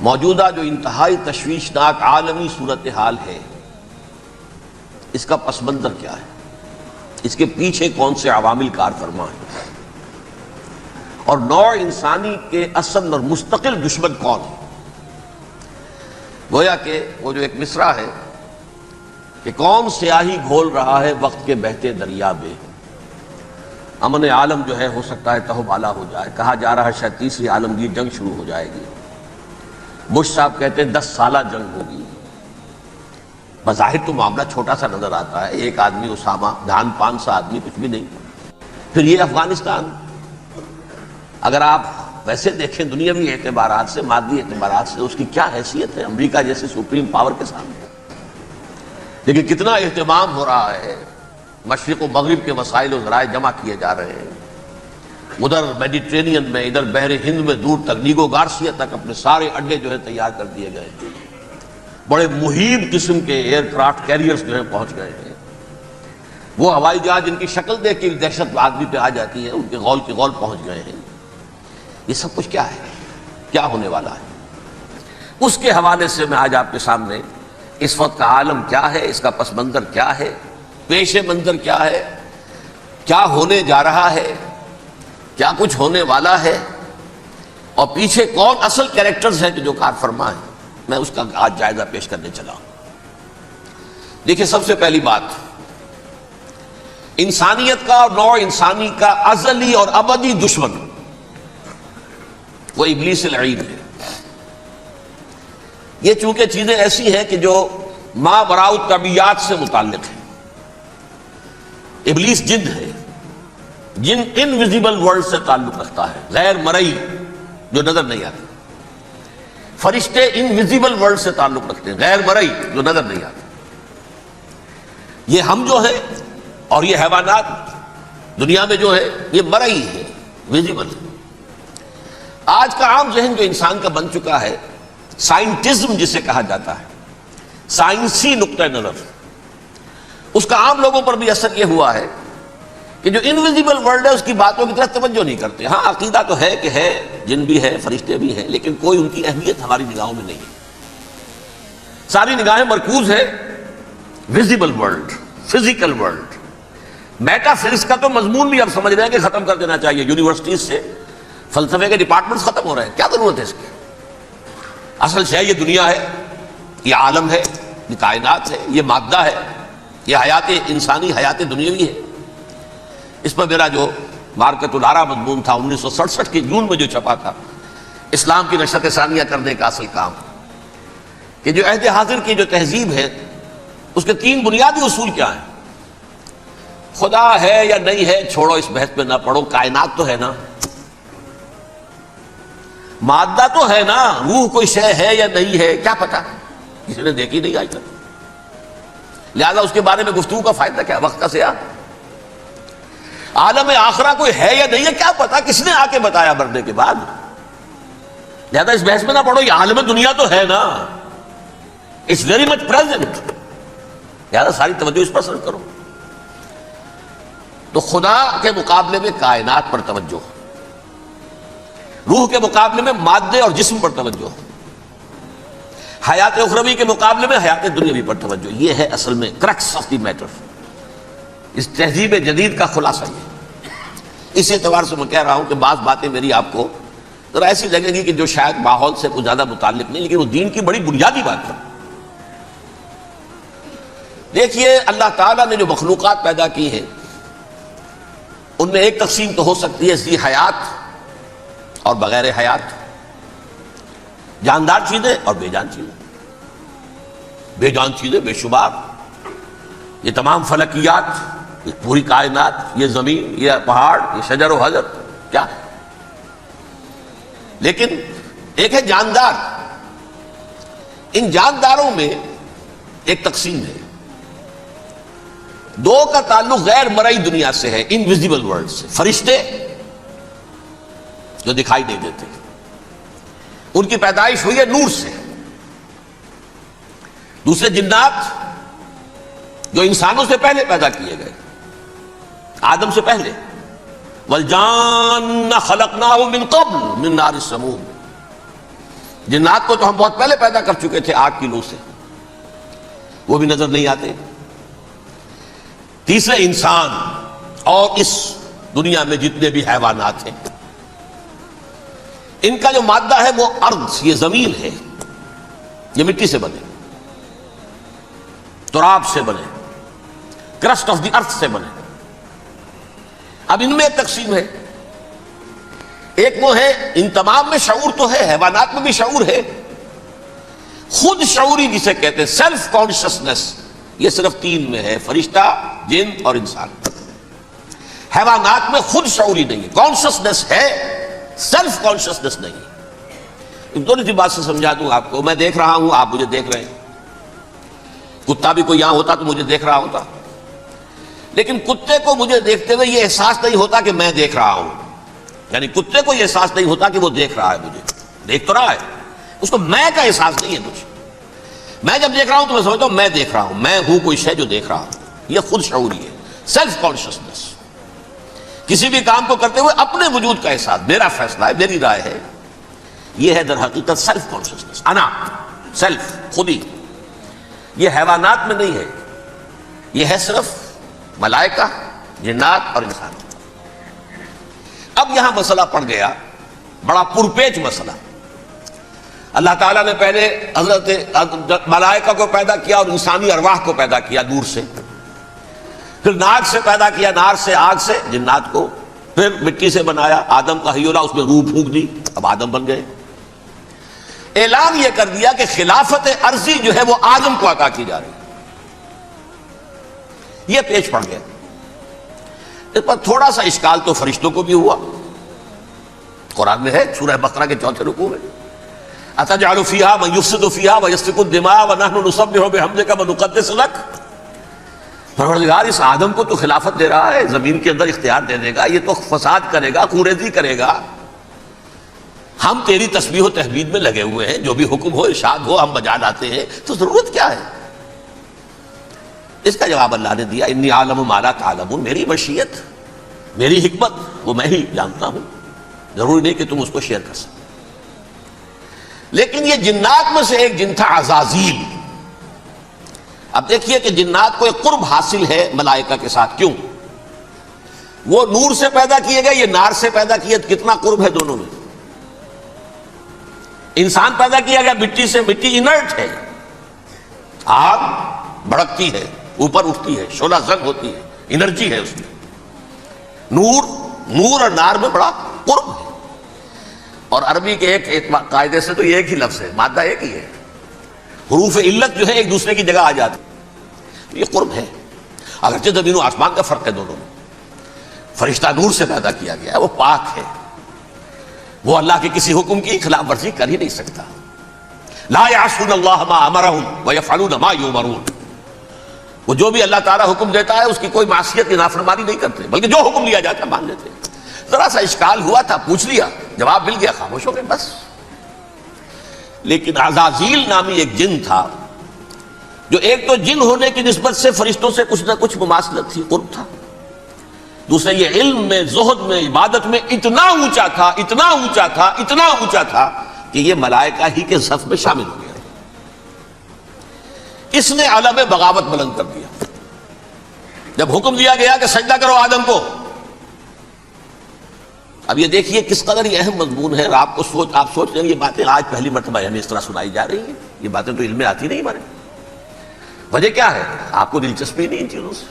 موجودہ جو انتہائی تشویشناک عالمی صورتحال ہے، اس کا پس منظر کیا ہے؟ اس کے پیچھے کون سے عوامل کار فرما ہیں؟ اور نوع انسانی کے اصل اور مستقل دشمن کون ہے؟ گویا کہ وہ جو ایک مصرع ہے کہ کون سیاہی گھول رہا ہے وقت کے بہتے دریا میں، امن عالم جو ہے ہو سکتا ہے تہو بالا ہو جائے، کہا جا رہا ہے شاید تیسری عالمگیر جنگ شروع ہو جائے گی، بش صاحب کہتے ہیں 10 سالہ جنگ ہوگی۔ بظاہر تو معاملہ چھوٹا سا نظر آتا ہے، ایک آدمی اسامہ، دھان 500 آدمی، کچھ بھی نہیں۔ پھر یہ افغانستان، اگر آپ ویسے دیکھیں دنیاوی اعتبارات سے، مادی اعتبارات سے، اس کی کیا حیثیت ہے امریکہ جیسے سپریم پاور کے سامنے؟ لیکن کتنا اہتمام ہو رہا ہے، مشرق و مغرب کے وسائل و ذرائع جمع کیے جا رہے ہیں، ادھر میڈیٹرینین میں، ادھر بحر ہند میں، دور تک نیگو گارسیا تک اپنے سارے اڈے جو ہے تیار کر دیے گئے ہیں، بڑے مہیب قسم کے ایئر کرافٹ کیریئرز جو ہیں پہنچ گئے ہیں، وہ ہوائی جہاز جن کی شکل دیکھ کے دہشت آدمی پہ آ جاتی ہے، ان کے غول کی غول پہنچ گئے ہیں۔ یہ سب کچھ کیا ہے؟ کیا ہونے والا ہے؟ اس کے حوالے سے میں آج آپ کے سامنے اس وقت کا عالم کیا ہے، اس کا پس منظر کیا ہے، پیش منظر کیا ہے، کیا ہونے جا رہا ہے، کیا کچھ ہونے والا ہے، اور پیچھے کون اصل کیریکٹرز ہیں کہ جو کار فرما ہے، میں اس کا آج جائزہ پیش کرنے چلا ہوں۔ دیکھیں، سب سے پہلی بات، انسانیت کا اور نوع انسانی کا ازلی اور ابدی دشمن وہ ابلیس اللعین ہے۔ یہ چونکہ چیزیں ایسی ہیں کہ جو ما وراء الطبیعات سے متعلق ہیں۔ ابلیس جن ہے، جن انویزیبل ورلڈ سے تعلق رکھتا ہے، غیر مرئی جو نظر نہیں آتی۔ فرشتے انویزیبل ورلڈ سے تعلق رکھتے ہیں، غیر مرئی جو نظر نہیں آتے۔ یہ ہم جو ہیں اور یہ حیوانات دنیا میں جو ہے یہ مرئی ہے، ویزیبل ہے۔ آج کا عام ذہن جو انسان کا بن چکا ہے، سائنٹزم جسے کہا جاتا ہے، سائنسی نقطہ نظر، اس کا عام لوگوں پر بھی اثر یہ ہوا ہے کہ جو انویزیبل ورلڈ ہے اس کی باتوں کی طرف توجہ نہیں کرتے۔ ہاں، عقیدہ تو ہے کہ ہے، جن بھی ہے، فرشتے بھی ہیں، لیکن کوئی ان کی اہمیت ہماری نگاہوں میں نہیں ہے۔ ساری نگاہیں مرکوز ہے visible world, physical world. Meta physics کا تو مضمون بھی اب سمجھ رہے ہیں کہ ختم کر دینا چاہیے، یونیورسٹیز سے فلسفے کے ڈپارٹمنٹس ختم ہو رہے ہیں، کیا ضرورت ہے اس کی؟ اصل شے یہ دنیا ہے، یہ عالم ہے، یہ کائنات ہے، یہ مادہ ہے، یہ حیات انسانی، حیات دنیاوی ہے۔ اس پر میرا جو مارکت الارا مضمون تھا 1967 کے جون میں جو چھپا تھا، اسلام کی نشأت ثانیہ کرنے کا اصل کام، کہ جو عہد حاضر کی جو تہذیب ہے اس کے 3 بنیادی اصول کیا ہیں؟ خدا ہے یا نہیں ہے چھوڑو، اس بحث پہ نہ پڑو، کائنات تو ہے نا، مادہ تو ہے نا، روح کوئی شے ہے یا نہیں ہے کیا پتا، کسی نے دیکھی نہیں آج تک، لہذا اس کے بارے میں گفتگو کا فائدہ کیا، وقت کا سیاح۔ عالم آخرہ کوئی ہے یا نہیں ہے کیا پتا، کس نے آ کے بتایا مرنے کے بعد، لہذا اس بحث میں نہ پڑھو، یہ عالم دنیا تو ہے نا، اٹس ویری مچ پریزنٹ، لہذا ساری توجہ اس پر صرف کرو۔ تو خدا کے مقابلے میں کائنات پر توجہ، روح کے مقابلے میں مادے اور جسم پر توجہ، حیات اخروی کے مقابلے میں حیات دنیاوی پر توجہ۔ یہ ہے اصل میں کرکس آف دی میٹر، اس تہذیب جدید کا خلاصہ یہ۔ اس اعتبار سے میں کہہ رہا ہوں کہ بعض باتیں میری آپ کو ذرا ایسی لگیں گی کہ جو شاید ماحول سے کچھ زیادہ متعلق نہیں، لیکن وہ دین کی بڑی بنیادی بات ہے۔ دیکھیے، اللہ تعالیٰ نے جو مخلوقات پیدا کی ہیں ان میں ایک تقسیم تو ہو سکتی ہے ذی حیات اور بغیر حیات، جاندار چیزیں اور بے جان چیزیں۔ بے جان چیزیں بے شمار، یہ تمام فلکیات، یہ پوری کائنات، یہ زمین، یہ پہاڑ، یہ شجر و حجر، کیا ہے؟ لیکن ایک ہے جاندار۔ ان جانداروں میں ایک تقسیم ہے، 2 کا تعلق غیر مرئی دنیا سے ہے، انویزیبل ورلڈ سے۔ فرشتے جو دکھائی نہیں دیتے، ان کی پیدائش ہوئی ہے نور سے۔ دوسرے جنات جو انسانوں سے پہلے پیدا کیے گئے، آدم سے پہلے. والجان خلقناه من قبل من نار السموم. جنات کو تو ہم بہت پہلے پیدا کر چکے تھے آگ کی لو سے، وہ بھی نظر نہیں آتے. تیسرے انسان اور اس دنیا میں جتنے بھی حیوانات ہیں، ان کا جو مادہ ہے وہ ارض، یہ زمین ہے، یہ مٹی سے بنے، تراب سے بنے، کرسٹ آف دی ارتھ سے بنے. اب ان میں ایک تقسیم ہے. ایک وہ ہے، ان تمام میں شعور تو ہے، حیوانات میں بھی شعور ہے. خود شعوری جسے کہتے ہیں سیلف کانشسنس، یہ صرف تین میں ہے، فرشتہ، جن اور انسان. حیوانات میں خود شعوری نہیں ہے، کانشسنس ہے، سیلف کانشسنس نہیں ہے. ایک تھوڑی سی بات سے سمجھا دوں آپ کو. میں دیکھ رہا ہوں، آپ مجھے دیکھ رہے ہیں. کتا بھی کوئی یہاں ہوتا تو مجھے دیکھ رہا ہوتا، لیکن کتے کو مجھے دیکھتے ہوئے یہ احساس نہیں ہوتا کہ میں دیکھ رہا ہوں. یعنی کتے کو یہ احساس نہیں ہوتا کہ وہ دیکھ رہا ہے، مجھے دیکھ تو رہا ہے، اس کو میں کا احساس نہیں ہے مجھے. میں جب دیکھ رہا ہوں تو میں سمجھتا ہوں میں دیکھ رہا ہوں، میں ہوں کوئی شے جو دیکھ رہا ہوں. یہ خود شعوری ہے، سیلف کانشسنس. کسی بھی کام کو کرتے ہوئے اپنے وجود کا احساس، میرا فیصلہ ہے، میری رائے ہے. یہ ہے در حقیقت سیلف کانشسنس، انا، سیلف، خودی. یہ حیوانات میں نہیں ہے، یہ ہے صرف ملائکہ، جنات اور انسان. اب یہاں مسئلہ پڑ گیا، بڑا پرپیچ مسئلہ. اللہ تعالیٰ نے پہلے حضرت ملائکہ کو پیدا کیا اور انسانی ارواح کو پیدا کیا نور سے، پھر ناک سے پیدا کیا، نار سے، آگ سے جنات کو، پھر مٹی سے بنایا، آدم کا حی اللہ، اس میں روح پھونک دی، اب آدم بن گئے. اعلان یہ کر دیا کہ خلافت عرضی جو ہے وہ آدم کو عطا کی جا رہی ہے. یہ پیچ پڑ گیا. اس پر تھوڑا سا اشکال تو فرشتوں کو بھی ہوا. قرآن میں ہے سورہ بقرہ کے 4 رکوع میں، اتجعل فیہا من یفسد فیہا ویسفک الدماء ونحن نسبح بحمدک ونقدس لک. پروردگار اس آدم کو تو خلافت دے رہا ہے، زمین کے اندر اختیار دے دے گا، یہ تو فساد کرے گا، خوریزی کرے گا. ہم تیری تسبیح و تحمید میں لگے ہوئے ہیں، جو بھی حکم ہو، ارشاد ہو، ہم بجا لاتے ہیں، تو ضرورت کیا ہے؟ اس کا جواب اللہ نے دیا، انی عالم ما لا تعلمون. میری مشیت، میری حکمت وہ میں ہی جانتا ہوں، ضروری نہیں کہ تم اس کو شیئر کر سکو. لیکن یہ جنات میں سے ایک جن تھا عزازیل. اب دیکھیے کہ جنات کو ایک قرب حاصل ہے ملائکہ کے ساتھ. کیوں؟ وہ نور سے پیدا کیے گئے، یہ نار سے پیدا کیے، کتنا قرب ہے دونوں میں. انسان پیدا کیا گیا مٹی سے، مٹی انرٹ ہے، آگ بھڑکتی ہے، اوپر اٹھتی ہے، شعلہ زنگ ہوتی ہے، انرجی ہے اس میں. نور اور نار میں بڑا قرب ہے. اور عربی کے ایک قاعدے سے تو یہ ایک ہی لفظ ہے، مادہ ایک ہی ہے، حروف علت جو ہے ایک دوسرے کی جگہ آ جاتی. یہ قرب ہے، اگرچہ زمین و آسمان کا فرق ہے دونوں میں. فرشتہ نور سے پیدا کیا گیا ہے، وہ پاک ہے، وہ اللہ کے کسی حکم کی خلاف ورزی کر ہی نہیں سکتا. لا یعصون اللہ ما امرہم ویفعلون ما یؤمرون. وہ جو بھی اللہ تعالیٰ حکم دیتا ہے اس کی کوئی معصیت کی نافرمانی نہیں کرتے، بلکہ جو حکم لیا جاتا ہے مان لیتے ہیں. ذرا سا اشکال ہوا تھا، پوچھ لیا، جواب مل گیا، خاموش ہو گئے بس. لیکن عزازیل نامی ایک جن تھا، جو ایک تو جن ہونے کی نسبت سے فرشتوں سے کچھ نہ کچھ مماثلت تھی، قرب تھا. دوسرے یہ علم میں، زہد میں، عبادت میں اتنا اونچا تھا، اتنا اونچا تھا، اتنا اونچا تھا کہ یہ ملائکہ ہی کے صف میں شامل ہو گیا. اس نے علم بغاوت بلند کر دیا. جب حکم دیا گیا کہ سجدہ کرو آدم کو، اب یہ دیکھیے کس قدر یہ اہم مضمون ہے. آپ سوچ رہے ہیں یہ باتیں آج پہلی مرتبہ ہمیں اس طرح سنائی جا رہی ہیں. یہ باتیں تو علم میں آتی نہیں ہمارے. وجہ کیا ہے؟ آپ کو دلچسپی نہیں ان چیزوں سے.